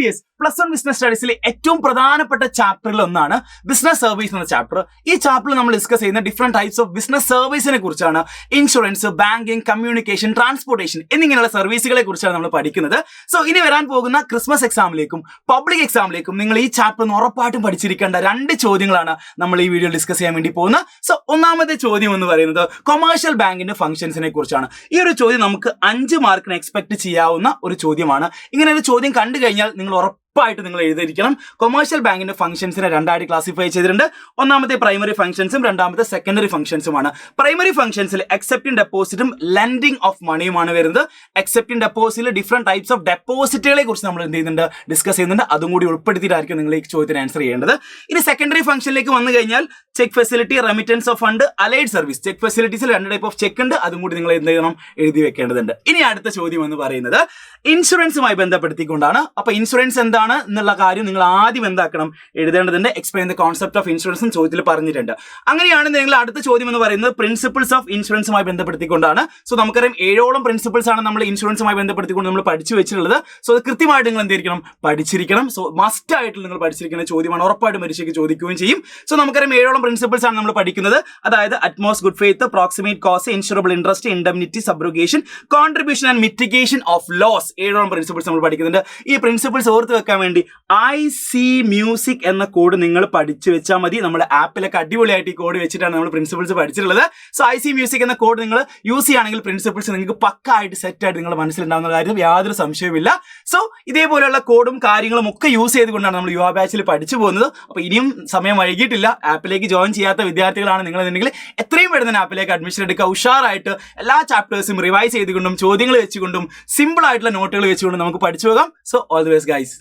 BS plus 1 business സ്റ്റഡീസിലെ ഏറ്റവും പ്രധാനപ്പെട്ട ചാപ്റ്ററിൽ ഒന്നാണ് ബിസിനസ് സർവീസ് എന്ന ചാപ്റ്റർ. ഈ ചാപ്റ്ററിൽ നമ്മൾ ഡിസ്കസ് ചെയ്യുന്ന ഡിഫറെന്റ് ടൈപ്സ് ഓഫ് ബിസിനസ് സർവീസിനെ കുറിച്ചാണ്. ഇൻഷുറൻസ്, ബാങ്കിങ്, കമ്മ്യൂണിക്കേഷൻ, ട്രാൻസ്പോർട്ടേഷൻ എന്നിങ്ങനെയുള്ള സർവീസുകളെ കുറിച്ചാണ് നമ്മൾ പഠിക്കുന്നത്. സോ ഇനി വരാൻ പോകുന്ന ക്രിസ്മസ് എക്സാമിലേക്കും പബ്ലിക് എക്സാമിലേക്കും നിങ്ങൾ ഈ ചാപ്റ്റർ ഉറപ്പായിട്ടും പഠിച്ചിരിക്കേണ്ട 2 ചോദ്യങ്ങളാണ് നമ്മൾ ഈ വീഡിയോ ഡിസ്കസ് ചെയ്യാൻ വേണ്ടി പോകുന്നത്. സോ ഒന്നാമത്തെ ചോദ്യം എന്ന് പറയുന്നത് കൊമേഴ്ഷ്യൽ ബാങ്കിന്റെ ഫംഗ്ഷൻസിനെ കുറിച്ചാണ്. ഈ ഒരു ചോദ്യം നമുക്ക് 5 മാർക്കിന് എക്സ്പെക്ട് ചെയ്യാവുന്ന ഒരു ചോദ്യമാണ്. ഇങ്ങനെ ഒരു ചോദ്യം കണ്ടു കഴിഞ്ഞാൽ നിങ്ങൾ ഉറപ്പായിട്ട് നിങ്ങൾ എഴുതിയിരിക്കണം. കൊമേഴ്ഷ്യൽ ബാങ്കിന്റെ ഫംഗ്ഷൻസിനെ 2ആയിട്ട് ക്ലാസിഫൈ ചെയ്തിട്ടുണ്ട്. ഒന്നാമത്തെ പ്രൈമറി ഫംഗ്ഷൻസും രണ്ടാമത്തെ സെക്കൻഡറി ഫംഗ്ഷൻസുമാണ്. പ്രൈമറി ഫംഗ്ഷൻസിൽ അക്സെപ്റ്റിംഗ് ഡെപ്പോസിറ്റും ലെൻഡിംഗ് ഓഫ് മണിയുമാണ് വരുന്നത്. അക്സെപ്റ്റിംഗ് ഡെപ്പോസിറ്റിൽ ഡിഫറെന്റ് ടൈപ്സ് ഓഫ് ഡെപ്പോസിറ്റുകളെ കുറിച്ച് നമ്മൾ എന്ത് ചെയ്യുന്നുണ്ട്, ഡിസ്കസ് ചെയ്യുന്നുണ്ട്. അതും കൂടി ഉൾപ്പെടുത്തിയിട്ടായിരിക്കും നിങ്ങൾ ഈ ചോദ്യത്തിന് ആൻസർ ചെയ്യേണ്ടത്. ഇനി സെക്കൻഡറി ഫംഗ്ഷനിലേക്ക് വന്നു കഴിഞ്ഞാൽ cheque facility, remittance of fund, allied service. Cheque ഫെസിലിറ്റീസിൽ 2 ടൈപ്പ് ഓഫ് ചെക്ക് ഉണ്ട്. അതും കൂടി നിങ്ങൾ എന്ത് ചെയ്യണം, എഴുതി വെക്കേണ്ടതുണ്ട്. ഇനി അടുത്ത ചോദ്യം എന്ന് പറയുന്നത് ഇൻഷുറൻസുമായി ബന്ധപ്പെടുത്തിക്കൊണ്ടാണ്. അപ്പൊ ഇൻഷുറൻസ് എന്താണ് എന്നുള്ള കാര്യം നിങ്ങൾ ആദ്യം എന്താക്കണം, എഴുതേണ്ടതുണ്ട്. എക്സ്പ്ലെയിൻ ദ കോൺസെപ്റ്റ് ഓഫ് ഇൻഷുറൻസും ചോദ്യത്തിൽ പറഞ്ഞിട്ടുണ്ട്. അങ്ങനെയാണെങ്കിൽ നിങ്ങൾ അടുത്ത ചോദ്യം എന്ന് പറയുന്നത് പ്രിൻസിപ്പിൾസ് ഓഫ് ഇൻഷുറൻസുമായി ബന്ധപ്പെടുത്തിക്കൊണ്ടാണ്. സോ നമുക്കറിയാം 7ഓളം പ്രിൻസിപ്പിൾസ് ആണ് നമ്മൾ ഇൻഷുറൻസുമായി ബന്ധപ്പെടുത്തിക്കൊണ്ട് നമ്മൾ പഠിച്ചു വെച്ചിട്ടുള്ളത്. സോ അത് കൃത്യമായിട്ട് നിങ്ങൾ എന്തിരിക്കണം, പഠിച്ചിരിക്കണം. സോ മസ്റ്റ് ആയിട്ട് നിങ്ങൾ പഠിച്ചിരിക്കുന്ന ചോദ്യമാണ്. ഉറപ്പായിട്ടും പരീക്ഷയ്ക്ക് ചോദിക്കുകയും ചെയ്യും. സോ നമുക്കറിയാം 7ഓളം പ്രിൻസിപ്പിൾസ് ആണ് നമ്മൾ പഠിക്കുന്നത്. അതായത് utmost good faith, proximate cause, insurable interest, indemnity, subrogation, contribution and mitigation of loss. 7ഓളം പ്രിൻസിപ്പിൾസ് നമ്മൾ പഠിക്കുന്നുണ്ട്. ഈ പ്രിൻസിപ്പിൾസ് ഓർത്ത് വെക്കാൻ വേണ്ടി IC മ്യൂസിക് എന്ന കോഡ് നിങ്ങൾ പഠിച്ചു വെച്ചാൽ മതി. നമ്മുടെ ആപ്പിലൊക്കെ അടിപൊളിയായിട്ട് ഈ കോഡ് വെച്ചിട്ടാണ് നമ്മൾ പ്രിൻസിപ്പിൾസ് പഠിച്ചിട്ടുള്ളത്. സോ IC മ്യൂസിക് എന്ന കോഡ് നിങ്ങൾ യൂസ് ചെയ്യുകയാണെങ്കിൽ പ്രിൻസിപ്പിൾസ് നിങ്ങൾക്ക് പക്കായിട്ട് സെറ്റ് ആയിട്ട് നിങ്ങളുടെ മനസ്സിലുണ്ടാകുന്ന കാര്യം യാതൊരു സംശയവുമില്ല. സോ ഇതേപോലെയുള്ള കോഡും കാര്യങ്ങളും ഒക്കെ യൂസ് ചെയ്തുകൊണ്ടാണ് നമ്മൾ യുവ ബാച്ചിൽ പഠിച്ചു പോകുന്നത്. അപ്പോൾ ഇനിയും സമയം വൈകിട്ടില്ല. ആപ്പിലേക്ക് ജോയിൻ ചെയ്യാത്ത വിദ്യാർത്ഥികളാണ് നിങ്ങളെന്നുണ്ടെങ്കിൽ എത്രയും പെട്ടെന്ന് ആപ്പിലേക്ക് അഡ്മിഷൻ എടുക്കുക. ഉഷാറായിട്ട് എല്ലാ ചാപ്റ്റേഴ്സും റിവൈസ് ചെയ്തുകൊണ്ടും ചോദ്യങ്ങൾ വെച്ചുകൊണ്ടും സിമ്പിൾ ആയിട്ടുള്ള നോട്ടുകൾ വെച്ചുകൊണ്ടും നമുക്ക് പഠിച്ചു പോകാം. So all the best guys.